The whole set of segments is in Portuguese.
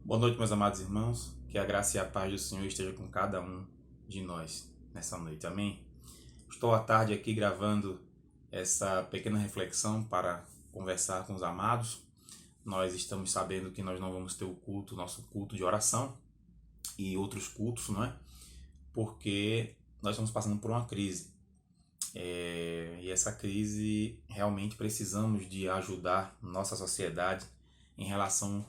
Boa noite, meus amados irmãos. Que a graça e a paz do Senhor esteja com cada um de nós nessa noite. Amém? Estou à tarde aqui gravando essa pequena reflexão para conversar com os amados. Nós estamos sabendo que nós não vamos ter o culto, nosso culto de oração e outros cultos, não é? Porque nós estamos passando por uma crise. E essa crise realmente precisamos de ajudar nossa sociedade em relação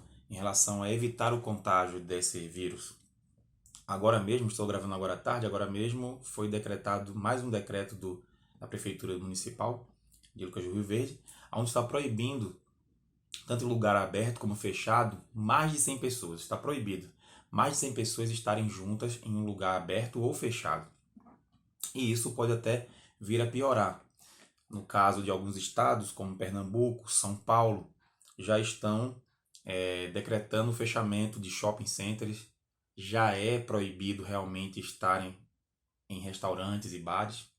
a evitar o contágio desse vírus. Agora mesmo, estou gravando agora à tarde, agora mesmo foi decretado mais um decreto da Prefeitura Municipal de Lucas do Rio Verde, onde está proibindo, tanto em lugar aberto como fechado, mais de 100 pessoas. Está proibido mais de 100 pessoas estarem juntas em um lugar aberto ou fechado. E isso pode até vir a piorar. No caso de alguns estados, como Pernambuco, São Paulo, já estão decretando o fechamento de shopping centers. Já é proibido realmente estarem em restaurantes e bares.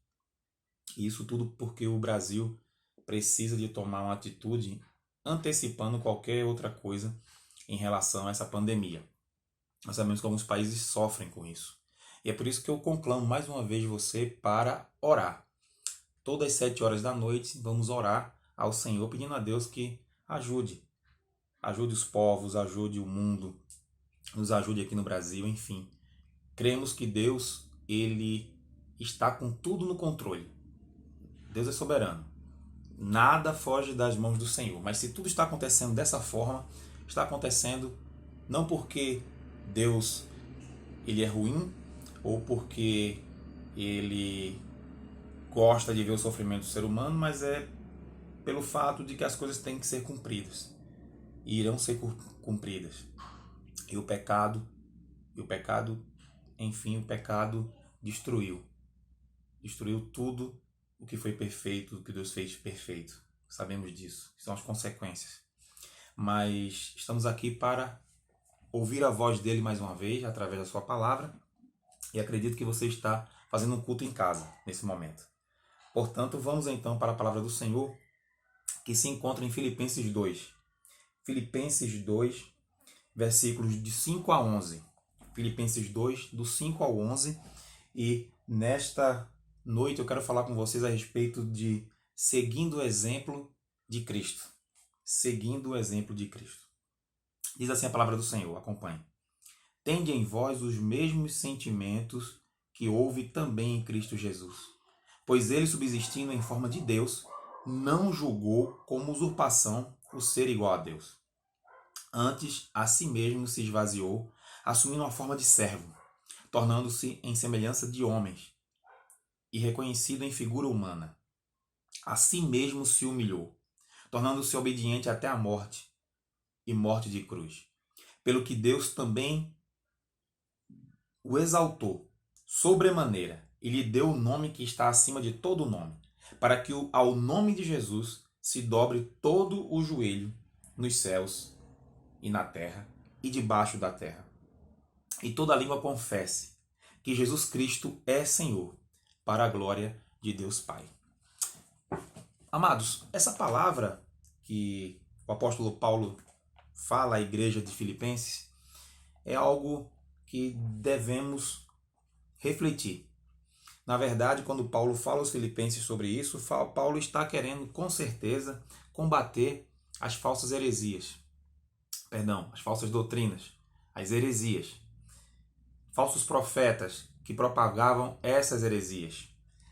E isso tudo porque o Brasil precisa de tomar uma atitude antecipando qualquer outra coisa em relação a essa pandemia. Nós sabemos que alguns países sofrem com isso. E é por isso que eu conclamo mais uma vez você para orar. Todas as 7 horas da noite vamos orar ao Senhor pedindo a Deus que ajude. Ajude os povos, ajude o mundo, nos ajude aqui no Brasil, enfim. Cremos que Deus, Ele está com tudo no controle. Deus é soberano. Nada foge das mãos do Senhor. Mas se tudo está acontecendo dessa forma, está acontecendo não porque Deus ele é ruim ou porque Ele gosta de ver o sofrimento do ser humano, mas é pelo fato de que as coisas têm que ser cumpridas. E irão ser cumpridas. E o pecado, enfim, o pecado destruiu tudo o que foi perfeito, o que Deus fez perfeito. Sabemos disso, são as consequências. Mas estamos aqui para ouvir a voz dele mais uma vez, através da sua palavra, e acredito que você está fazendo um culto em casa, nesse momento. Portanto, vamos então para a palavra do Senhor, que se encontra em Filipenses 2. Filipenses 2, versículos de 5 a 11. Filipenses 2, do 5 ao 11. E nesta noite eu quero falar com vocês a respeito de seguindo o exemplo de Cristo. Seguindo o exemplo de Cristo. Diz assim a palavra do Senhor, acompanhe. Tende em vós os mesmos sentimentos que houve também em Cristo Jesus. Pois ele, subsistindo em forma de Deus, não julgou como usurpação o ser igual a Deus. Antes, a si mesmo se esvaziou, assumindo a forma de servo, tornando-se em semelhança de homens, e reconhecido em figura humana. A si mesmo se humilhou, tornando-se obediente até a morte, e morte de cruz. Pelo que Deus também o exaltou sobremaneira, e lhe deu o nome que está acima de todo nome, para que ao nome de Jesus se dobre todo o joelho nos céus e na terra e debaixo da terra, e toda língua confesse que Jesus Cristo é Senhor, para a glória de Deus Pai. Amados, essa palavra que o apóstolo Paulo fala à igreja de Filipenses é algo que devemos refletir. Na verdade, quando Paulo fala aos filipenses sobre isso, Paulo está querendo, com certeza, combater as falsas heresias. As falsas doutrinas, as heresias. Falsos profetas que propagavam essas heresias.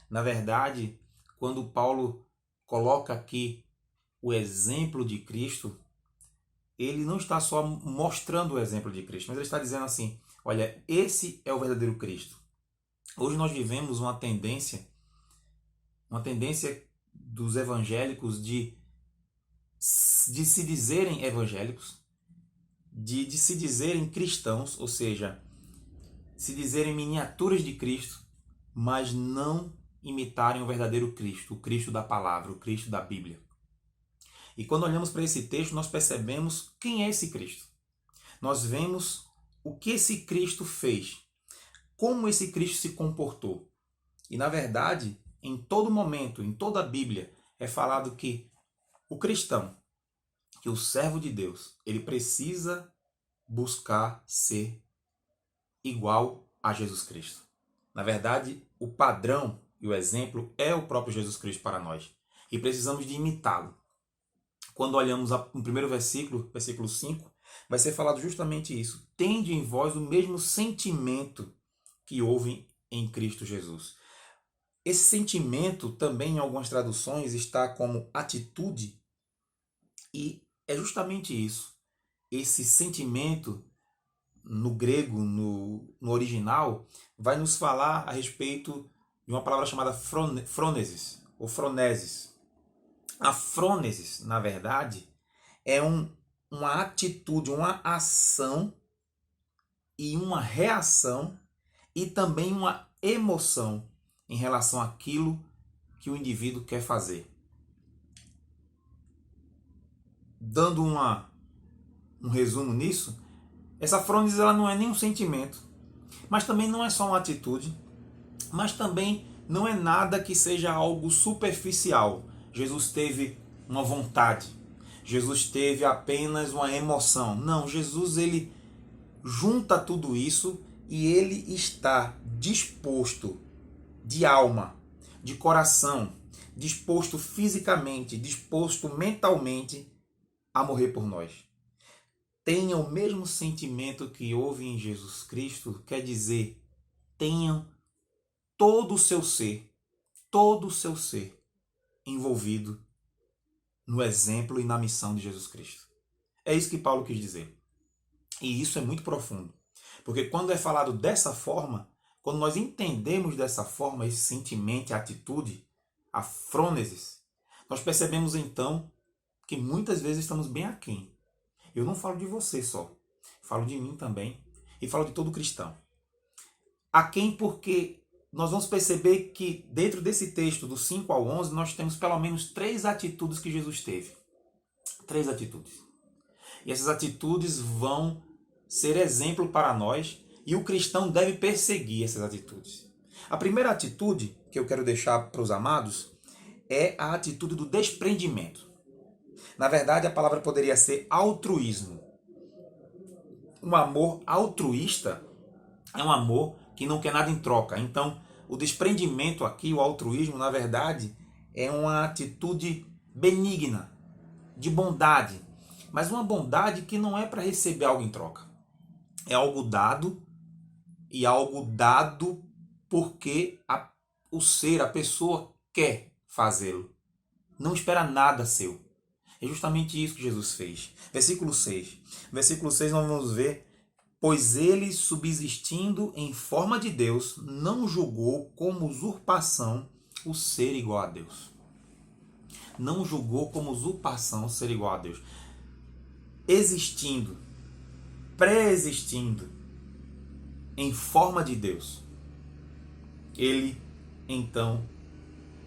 Na verdade, quando Paulo coloca aqui o exemplo de Cristo, ele não está só mostrando o exemplo de Cristo, mas ele está dizendo assim, olha, esse é o verdadeiro Cristo. Hoje nós vivemos uma tendência dos evangélicos de se dizerem evangélicos, de se dizerem cristãos, ou seja, se dizerem miniaturas de Cristo, mas não imitarem o verdadeiro Cristo, o Cristo da palavra, o Cristo da Bíblia. E quando olhamos para esse texto, nós percebemos quem é esse Cristo. Nós vemos o que esse Cristo fez, como esse Cristo se comportou. E na verdade, em todo momento, em toda a Bíblia, é falado que o cristão, que o servo de Deus, ele precisa buscar ser igual a Jesus Cristo. Na verdade, o padrão e o exemplo é o próprio Jesus Cristo para nós. E precisamos de imitá-lo. Quando olhamos no primeiro versículo, versículo 5, vai ser falado justamente isso. Tende em vós o mesmo sentimento que houve em Cristo Jesus. Esse sentimento também em algumas traduções está como atitude, e é justamente isso. Esse sentimento no grego, no original, vai nos falar a respeito de uma palavra chamada frônesis, ou fronesis. A frônesis, na verdade, é uma atitude, uma ação e uma reação e também uma emoção em relação àquilo que o indivíduo quer fazer. Dando um resumo nisso, essa frônesis ela não é nem um sentimento, mas também não é só uma atitude, mas também não é nada que seja algo superficial. Jesus teve uma vontade, Jesus teve apenas uma emoção. Não, Jesus ele junta tudo isso e ele está disposto de alma, de coração, disposto fisicamente, disposto mentalmente a morrer por nós. Tenha o mesmo sentimento que houve em Jesus Cristo, quer dizer, tenham todo o seu ser envolvido no exemplo e na missão de Jesus Cristo. É isso que Paulo quis dizer. E isso é muito profundo. Porque quando é falado dessa forma, quando nós entendemos dessa forma esse sentimento, a atitude, a frônesis, nós percebemos então que muitas vezes estamos bem aquém. Eu não falo de você só, falo de mim também e falo de todo cristão. Aquém porque nós vamos perceber que dentro desse texto, do 5 ao 11, nós temos pelo menos 3 atitudes que Jesus teve. 3 atitudes. E essas atitudes vão ser exemplo para nós e o cristão deve perseguir essas atitudes. A primeira atitude que eu quero deixar para os amados é a atitude do desprendimento. Na verdade, a palavra poderia ser altruísmo. Um amor altruísta é um amor que não quer nada em troca. Então, o desprendimento aqui, o altruísmo, na verdade, é uma atitude benigna, de bondade. Mas uma bondade que não é para receber algo em troca. É algo dado e algo dado porque a pessoa quer fazê-lo. Não espera nada seu. É justamente isso que Jesus fez. Versículo 6. Versículo 6 nós vamos ver: pois ele, subsistindo em forma de Deus, não julgou como usurpação o ser igual a Deus. Não julgou como usurpação o ser igual a Deus. Existindo, pré-existindo em forma de Deus, ele então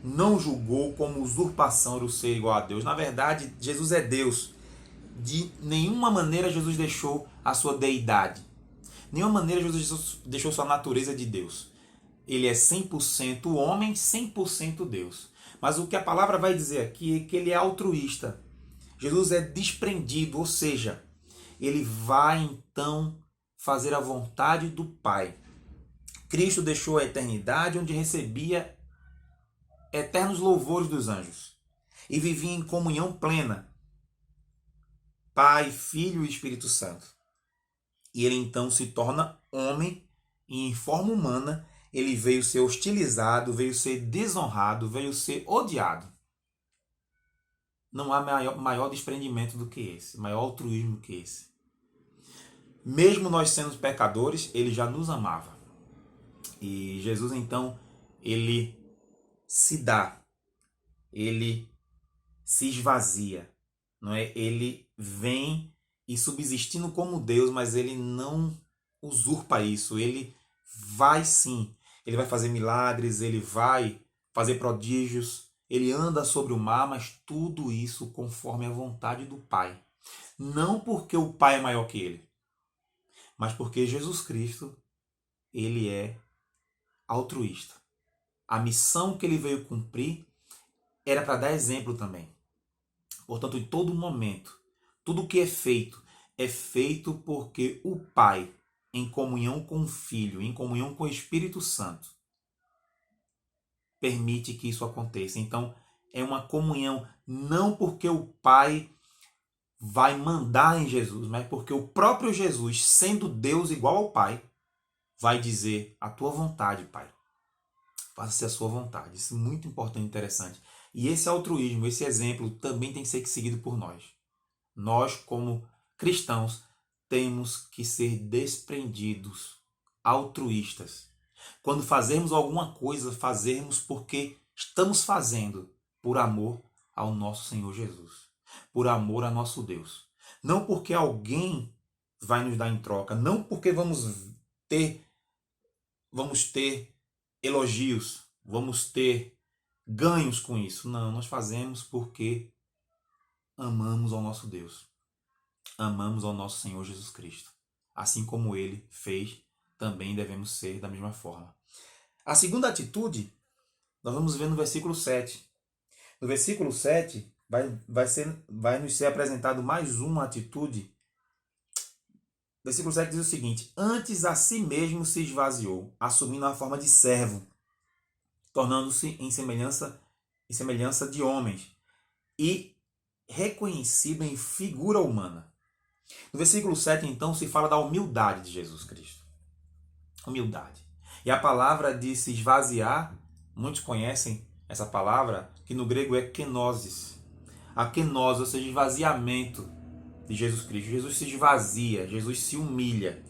não julgou como usurpação o ser igual a Deus. Na verdade, Jesus é Deus. De nenhuma maneira Jesus deixou a sua deidade. De nenhuma maneira Jesus deixou sua natureza de Deus. Ele é 100% homem, 100% Deus. Mas o que a palavra vai dizer aqui é que ele é altruísta. Jesus é desprendido, ou seja, ele vai então fazer a vontade do Pai. Cristo deixou a eternidade onde recebia eternos louvores dos anjos e vivia em comunhão plena, Pai, Filho e Espírito Santo. E ele então se torna homem e em forma humana ele veio ser hostilizado, veio ser desonrado, veio ser odiado. Não há maior desprendimento do que esse, maior altruísmo que esse. Mesmo nós sendo pecadores, ele já nos amava. E Jesus então, ele se dá, ele se esvazia, não é? Ele vem e subsistindo como Deus, mas ele não usurpa isso. Ele vai sim, ele vai fazer milagres, ele vai fazer prodígios, ele anda sobre o mar, mas tudo isso conforme a vontade do Pai. Não porque o Pai é maior que ele, mas porque Jesus Cristo, ele é altruísta. A missão que ele veio cumprir era para dar exemplo também. Portanto, em todo momento, tudo que é feito, é feito porque o Pai, em comunhão com o Filho, em comunhão com o Espírito Santo, permite que isso aconteça. Então, é uma comunhão não porque o Pai vai mandar em Jesus, mas porque o próprio Jesus, sendo Deus igual ao Pai, vai dizer: a tua vontade, Pai. Faça-se a sua vontade. Isso é muito importante e interessante. E esse altruísmo, esse exemplo, também tem que ser seguido por nós. Nós, como cristãos, temos que ser desprendidos, altruístas. Quando fazemos alguma coisa, fazermos porque estamos fazendo por amor ao nosso Senhor Jesus, por amor a nosso Deus. Não porque alguém vai nos dar em troca, não porque ter vamos ter elogios, vamos ter ganhos com isso. Não, nós fazemos porque amamos ao nosso Deus. Amamos ao nosso Senhor Jesus Cristo. Assim como Ele fez, também devemos ser da mesma forma. A segunda atitude, nós vamos ver no versículo 7. No versículo 7, vai nos ser apresentado mais uma atitude. O versículo 7 diz o seguinte: antes a si mesmo se esvaziou, assumindo a forma de servo, tornando-se em semelhança de homens, e reconhecido em figura humana. No versículo 7, então, se fala da humildade de Jesus Cristo. Humildade. E a palavra de se esvaziar, muitos conhecem essa palavra, que no grego é kenosis. A kenosis, ou seja, esvaziamento de Jesus Cristo. Jesus se esvazia, Jesus se humilha.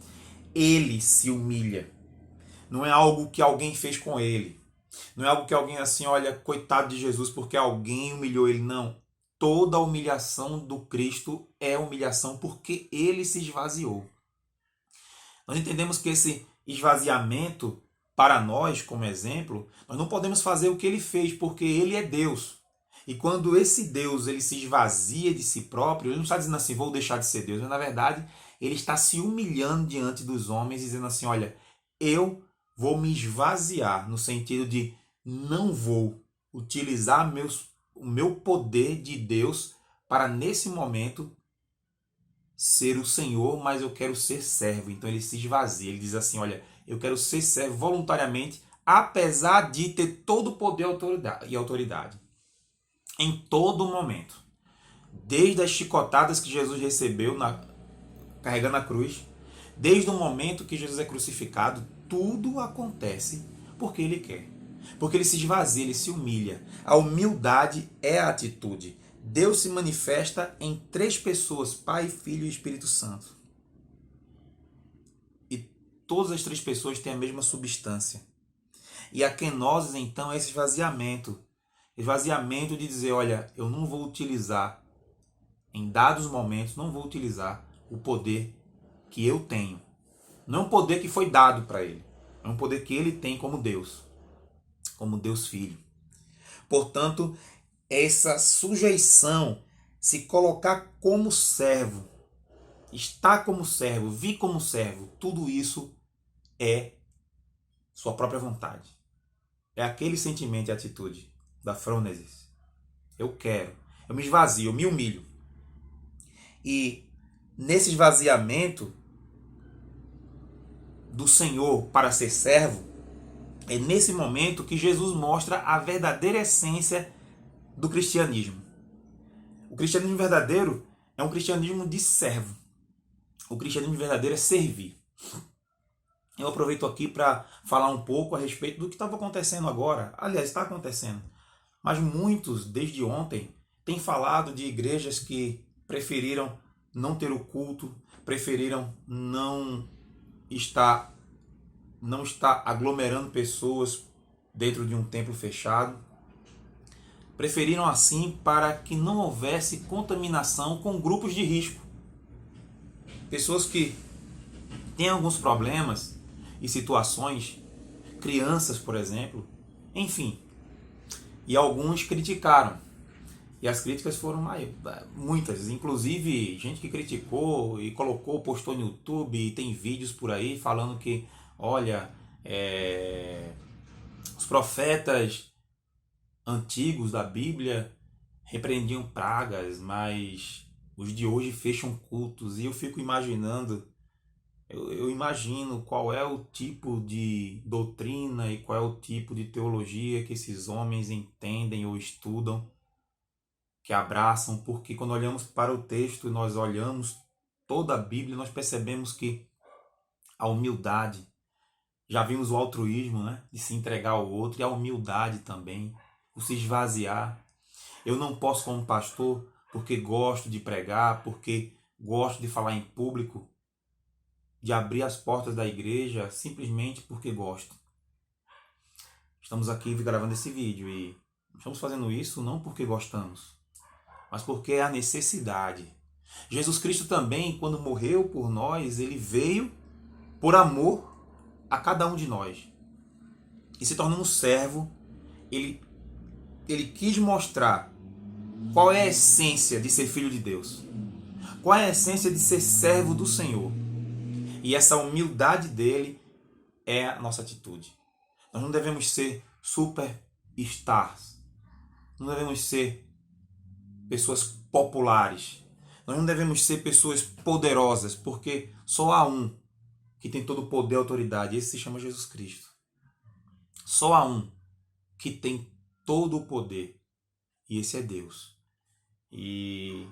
Ele se humilha. Não é algo que alguém fez com ele. Não é algo que alguém assim, olha, coitado de Jesus porque alguém humilhou ele. Não. Toda a humilhação do Cristo é humilhação porque ele se esvaziou. Nós entendemos que esse esvaziamento, para nós, como exemplo, nós não podemos fazer o que ele fez porque ele é Deus. E quando esse Deus ele se esvazia de si próprio, ele não está dizendo assim, vou deixar de ser Deus, mas na verdade ele está se humilhando diante dos homens, dizendo assim, olha, eu vou me esvaziar, no sentido de não vou utilizar o meu poder de Deus para, nesse momento, ser o Senhor, mas eu quero ser servo. Então ele se esvazia, ele diz assim, olha, eu quero ser servo voluntariamente, apesar de ter todo o poder e autoridade. Em todo momento. Desde as chicotadas que Jesus recebeu carregando a cruz, desde o momento que Jesus é crucificado, tudo acontece porque ele quer. Porque ele se esvazia, ele se humilha. A humildade é a atitude. Deus se manifesta em 3 pessoas, Pai, Filho e Espírito Santo. E todas as 3 pessoas têm a mesma substância. E a kenosis, então, é esse esvaziamento. Esvaziamento de dizer, olha, eu não vou utilizar, em dados momentos, não vou utilizar o poder que eu tenho. Não é um poder que foi dado para ele. É um poder que ele tem como Deus Filho. Portanto, essa sujeição, se colocar como servo, estar como servo, vir como servo, tudo isso é sua própria vontade. É aquele sentimento e atitude da frônesis. Eu quero. Eu me esvazio, eu me humilho. E nesse esvaziamento do Senhor para ser servo, é nesse momento que Jesus mostra a verdadeira essência do cristianismo. O cristianismo verdadeiro é um cristianismo de servo. O cristianismo verdadeiro é servir. Eu aproveito aqui para falar um pouco a respeito do que estava acontecendo agora. Aliás, está acontecendo. Mas muitos, desde ontem, têm falado de igrejas que preferiram não ter o culto, preferiram não estar aglomerando pessoas dentro de um templo fechado. Preferiram assim para que não houvesse contaminação com grupos de risco. Pessoas que têm alguns problemas e situações, crianças, por exemplo, enfim. E alguns criticaram. E as críticas foram muitas, inclusive gente que criticou e postou no YouTube, e tem vídeos por aí falando que, olha, os profetas antigos da Bíblia repreendiam pragas, mas Os de hoje fecham cultos e eu fico imaginando, eu imagino qual é o tipo de doutrina e qual é o tipo de teologia que esses homens entendem ou estudam, que abraçam, porque quando olhamos para o texto e nós olhamos toda a Bíblia, nós percebemos que a humildade, já vimos o altruísmo, né, de se entregar ao outro, e a humildade também, o se esvaziar. Eu não posso, como pastor, porque gosto de pregar, porque gosto de falar em público, de abrir as portas da igreja simplesmente porque gosto. Estamos aqui gravando esse vídeo e estamos fazendo isso não porque gostamos, mas porque é a necessidade. Jesus Cristo também, quando morreu por nós, ele veio por amor a cada um de nós. E se tornando servo, ele quis mostrar qual é a essência de ser filho de Deus. Qual é a essência de ser servo do Senhor. E essa humildade dele é a nossa atitude. Nós não devemos ser superstars. Não devemos ser pessoas populares. Nós não devemos ser pessoas poderosas, porque só há um que tem todo o poder e autoridade. Esse se chama Jesus Cristo. Só há um que tem todo o poder. E esse é Deus. E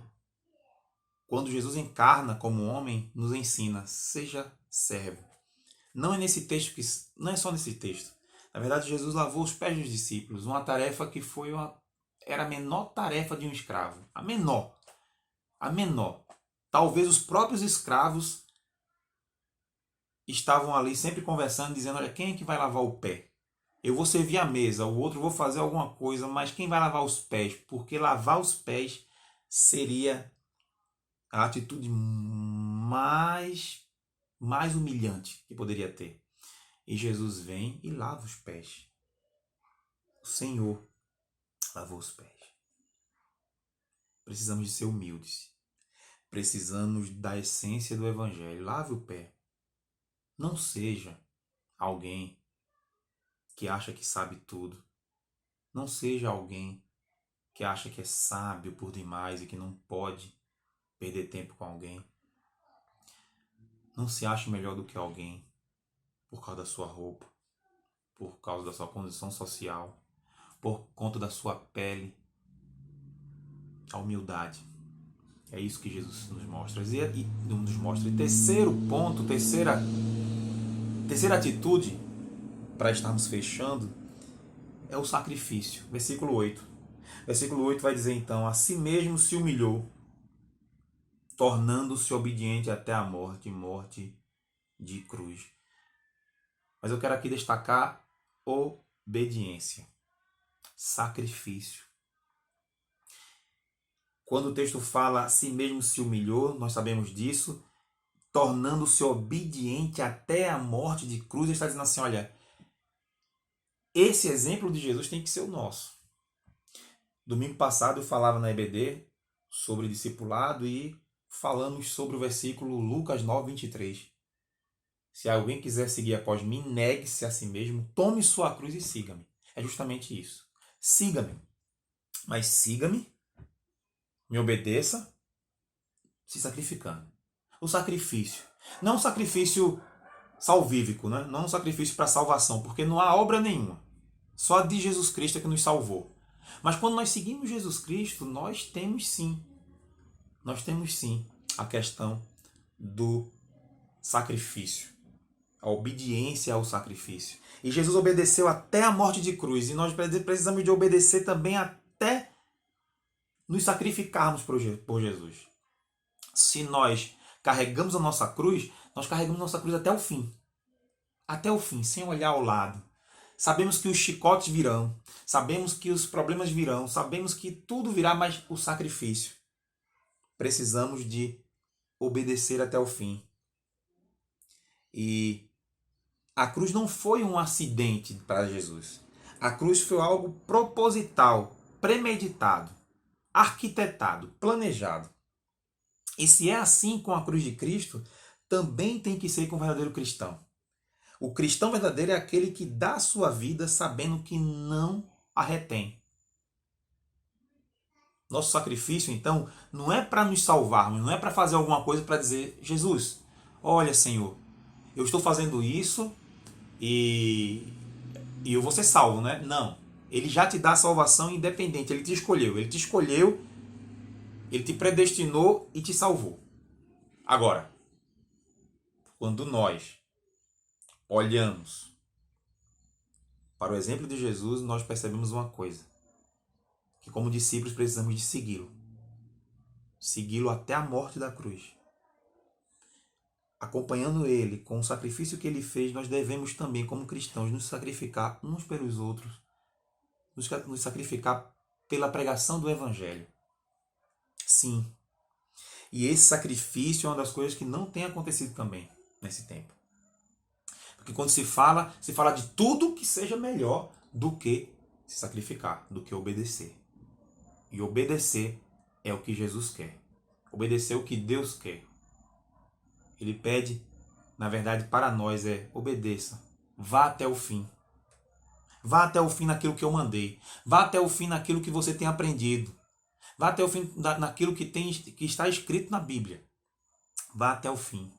quando Jesus encarna como homem, nos ensina, seja servo. Não é nesse texto não é só nesse texto. Na verdade, Jesus lavou os pés dos discípulos, uma tarefa que era a menor tarefa de um escravo. A menor. A menor. Talvez os próprios escravos estavam ali sempre conversando, dizendo, olha, quem é que vai lavar o pé? Eu vou servir a mesa, o outro vou fazer alguma coisa, mas quem vai lavar os pés? Porque lavar os pés seria a atitude mais humilhante que poderia ter. E Jesus vem e lava os pés. O Senhor lavou os pés. Precisamos de ser humildes. Precisamos da essência do Evangelho. Lave o pé. Não seja alguém que acha que sabe tudo. Não seja alguém que acha que é sábio por demais e que não pode perder tempo com alguém. Não se ache melhor do que alguém por causa da sua roupa, por causa da sua condição social, por conta da sua pele. A humildade. É isso que Jesus nos mostra. E terceiro ponto, terceira atitude, para estarmos fechando, é o sacrifício. Versículo 8. Versículo 8 vai dizer então, a si mesmo se humilhou, tornando-se obediente até a morte, morte de cruz. Mas eu quero aqui destacar obediência, sacrifício. Quando o texto fala a si mesmo se humilhou, nós sabemos disso, tornando-se obediente até a morte de cruz, ele está dizendo assim, olha, esse exemplo de Jesus tem que ser o nosso. Domingo passado eu falava na EBD sobre discipulado e falamos sobre o versículo Lucas 9, 23. Se alguém quiser seguir após mim, negue-se a si mesmo, tome sua cruz e siga-me. É justamente isso. Siga-me. Mas siga-me, me obedeça, se sacrificando. O sacrifício. Não um sacrifício salvífico, né? Não um sacrifício para salvação, porque não há obra nenhuma. Só a de Jesus Cristo é que nos salvou. Mas quando nós seguimos Jesus Cristo, nós temos sim a questão do sacrifício. A obediência ao sacrifício. E Jesus obedeceu até a morte de cruz. E nós precisamos de obedecer também até nos sacrificarmos por Jesus. Se nós carregamos a nossa cruz, nós carregamos a nossa cruz até o fim. Até o fim, sem olhar ao lado. Sabemos que os chicotes virão, sabemos que os problemas virão, sabemos que tudo virá, mas o sacrifício. Precisamos de obedecer até o fim. E a cruz não foi um acidente para Jesus. A cruz foi algo proposital, premeditado, arquitetado, planejado. E se é assim com a cruz de Cristo, também tem que ser com o verdadeiro cristão. O cristão verdadeiro é aquele que dá a sua vida sabendo que não a retém. Nosso sacrifício, então, não é para nos salvarmos, não é para fazer alguma coisa para dizer, Jesus, olha, Senhor, eu estou fazendo isso e, e eu vou ser salvo, né? Não. Ele já te dá a salvação independente, ele te escolheu. Ele te escolheu, ele te predestinou e te salvou. Agora, quando nós olhamos para o exemplo de Jesus, nós percebemos uma coisa, que como discípulos precisamos de segui-lo. Segui-lo até a morte da cruz. Acompanhando ele com o sacrifício que ele fez, nós devemos também, como cristãos, nos sacrificar uns pelos outros, nos sacrificar pela pregação do Evangelho. Sim. E esse sacrifício é uma das coisas que não tem acontecido também nesse tempo. Porque quando se fala de tudo que seja melhor do que se sacrificar, do que obedecer. E obedecer é o que Jesus quer. Obedecer é o que Deus quer. Ele pede, na verdade, para nós obedeça. Vá até o fim. Vá até o fim naquilo que eu mandei. Vá até o fim naquilo que você tem aprendido. Vá até o fim naquilo que está escrito na Bíblia. Vá até o fim.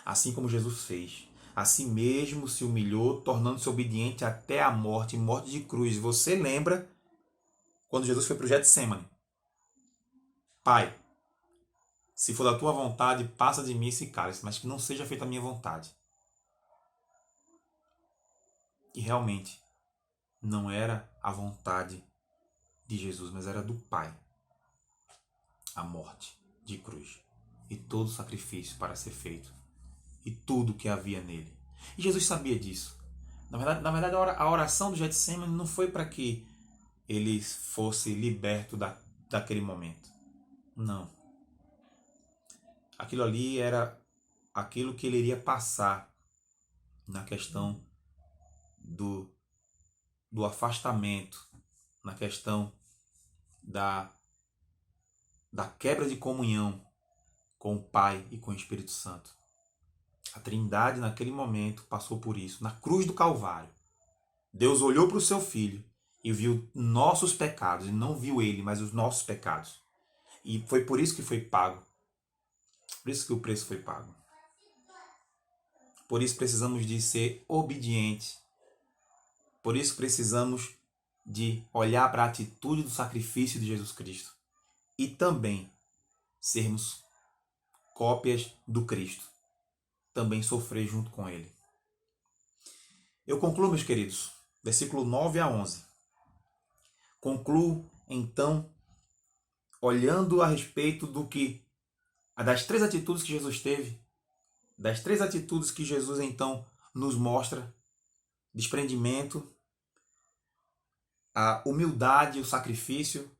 Assim como Jesus fez. Assim mesmo se humilhou, tornando-se obediente até a morte, morte de cruz. Você lembra quando Jesus foi para o Getsêmani? Pai, se for da tua vontade, passa de mim esse cálice, mas que não seja feita a minha vontade. E realmente, não era a vontade de Jesus, mas era do Pai. A morte de cruz. E todo o sacrifício para ser feito. E tudo que havia nele. E Jesus sabia disso. Na verdade a oração do Getsemane não foi para que ele fosse liberto daquele momento. Não. Aquilo ali era aquilo que ele iria passar na questão do afastamento, na questão da quebra de comunhão com o Pai e com o Espírito Santo. A Trindade naquele momento passou por isso, na cruz do Calvário. Deus olhou para o seu Filho e viu nossos pecados, e não viu ele, mas os nossos pecados. E foi por isso que foi pago. Por isso que o preço foi pago. Por isso precisamos de ser obedientes. Por isso precisamos de olhar para a atitude do sacrifício de Jesus Cristo. E também sermos cópias do Cristo. Também sofrer junto com ele. Eu concluo, meus queridos, versículo 9 a 11. Concluo, então, olhando a respeito das três atitudes que Jesus teve, das três atitudes que Jesus, então, nos mostra: desprendimento, a humildade, o sacrifício.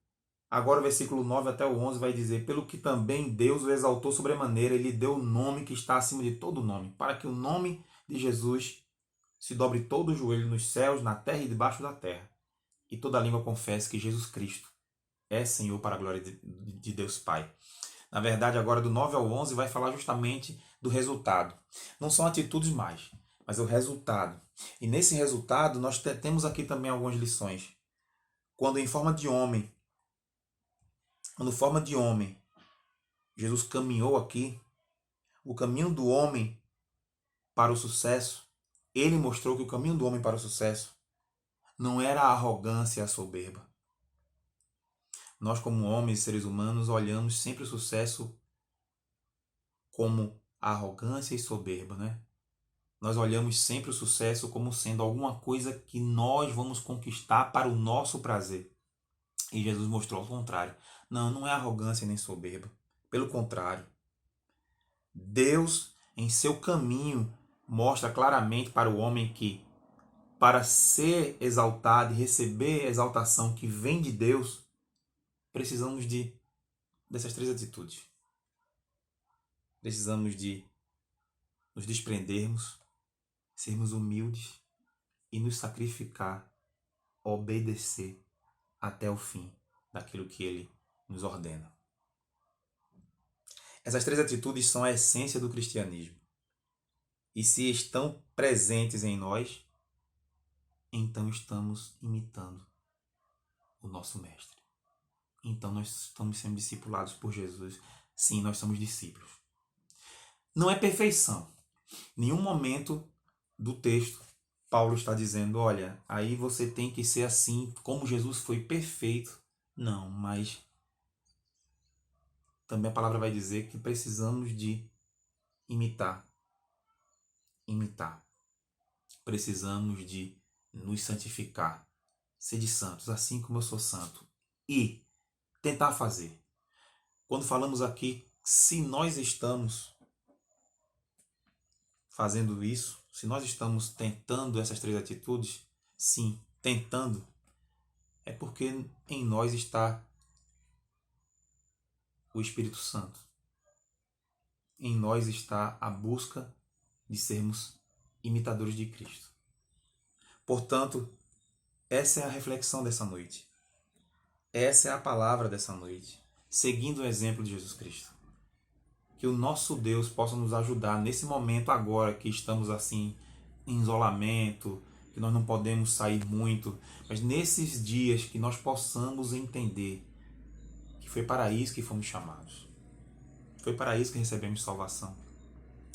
Agora o versículo 9 até o 11 vai dizer: pelo que também Deus o exaltou sobremaneira, ele deu o nome que está acima de todo nome, para que o nome de Jesus se dobre todo o joelho nos céus, na terra e debaixo da terra, e toda língua confesse que Jesus Cristo é Senhor, para a glória de Deus Pai. Na verdade, agora do 9 ao 11 vai falar justamente do resultado. Não são atitudes mais, mas é o resultado. E nesse resultado nós temos aqui também algumas lições. Quando em forma de homem, Jesus caminhou aqui, o caminho do homem para o sucesso, ele mostrou que o caminho do homem para o sucesso não era a arrogância e a soberba. Nós, como homens e seres humanos, olhamos sempre o sucesso como arrogância e soberba, né? Nós olhamos sempre o sucesso como sendo alguma coisa que nós vamos conquistar para o nosso prazer. E Jesus mostrou ao contrário. Não, não é arrogância nem soberba. Pelo contrário. Deus, em seu caminho, mostra claramente para o homem que, para ser exaltado e receber a exaltação que vem de Deus, precisamos dessas três atitudes. Precisamos de nos desprendermos, sermos humildes e nos sacrificar, obedecer até o fim daquilo que Ele nos ordena. Essas três atitudes são a essência do cristianismo. E se estão presentes em nós, então estamos imitando o nosso Mestre. então nós estamos sendo discipulados por Jesus. Sim, nós somos discípulos. Não é perfeição. Em nenhum momento do texto, Paulo está dizendo, olha, aí você tem que ser assim, como Jesus foi perfeito. Não, mas também a palavra vai dizer que precisamos de imitar. Imitar. Precisamos de nos santificar. Ser de santos, assim como eu sou santo. E tentar fazer. Quando falamos aqui, se nós estamos fazendo isso, se nós estamos tentando essas 3 atitudes, sim, tentando, é porque em nós está o Espírito Santo. Em nós está a busca de sermos imitadores de Cristo. Portanto, essa é a reflexão dessa noite. Essa é a palavra dessa noite, seguindo o exemplo de Jesus Cristo. Que o nosso Deus possa nos ajudar nesse momento agora que estamos assim em isolamento, que nós não podemos sair muito, mas nesses dias que nós possamos entender que foi para isso que fomos chamados. Foi para isso que recebemos salvação.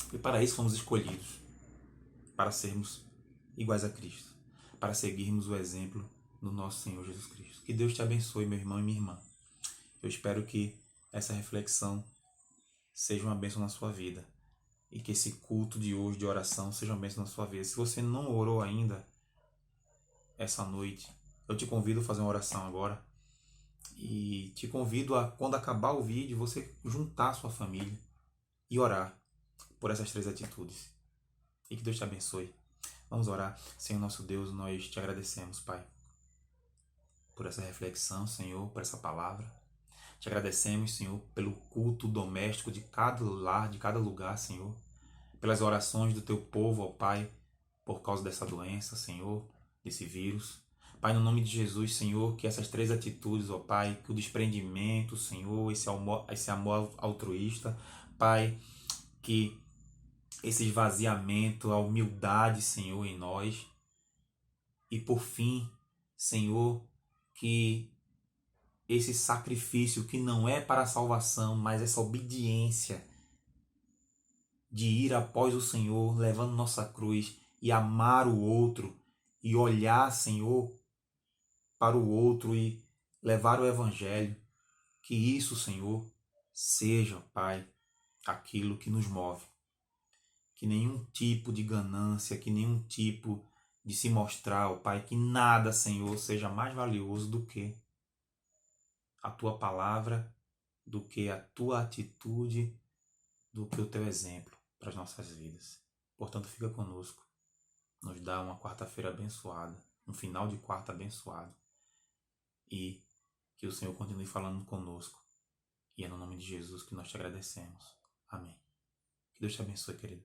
Foi para isso que fomos escolhidos, para sermos iguais a Cristo, para seguirmos o exemplo do nosso Senhor Jesus Cristo. Que Deus te abençoe, meu irmão e minha irmã. Eu espero que essa reflexão seja uma bênção na sua vida e que esse culto de hoje de oração seja uma bênção na sua vida. Se você não orou ainda essa noite, eu te convido a fazer uma oração agora e te convido a, quando acabar o vídeo, você juntar a sua família e orar por essas 3 atitudes. E que Deus te abençoe. Vamos orar. Senhor nosso Deus, nós te agradecemos, Pai, por essa reflexão, Senhor, por essa palavra. Te agradecemos, Senhor, pelo culto doméstico de cada lar, de cada lugar, Senhor. Pelas orações do teu povo, ó Pai, por causa dessa doença, Senhor, desse vírus. Pai, no nome de Jesus, Senhor, que essas 3 atitudes, ó Pai, que o desprendimento, Senhor, esse amor altruísta, Pai, que esse esvaziamento, a humildade, Senhor, em nós. E por fim, Senhor, que esse sacrifício que não é para a salvação, mas essa obediência de ir após o Senhor, levando nossa cruz e amar o outro e olhar, Senhor, para o outro e levar o Evangelho. Que isso, Senhor, seja, Pai, aquilo que nos move. Que nenhum tipo de ganância, que nenhum tipo de se mostrar, ó Pai, que nada, Senhor, seja mais valioso do que a Tua palavra, do que a Tua atitude, do que o Teu exemplo para as nossas vidas. Portanto, fica conosco. Nos dá uma quarta-feira abençoada, um final de quarta abençoado. E que o Senhor continue falando conosco. E é no nome de Jesus que nós te agradecemos. Amém. Que Deus te abençoe, querido.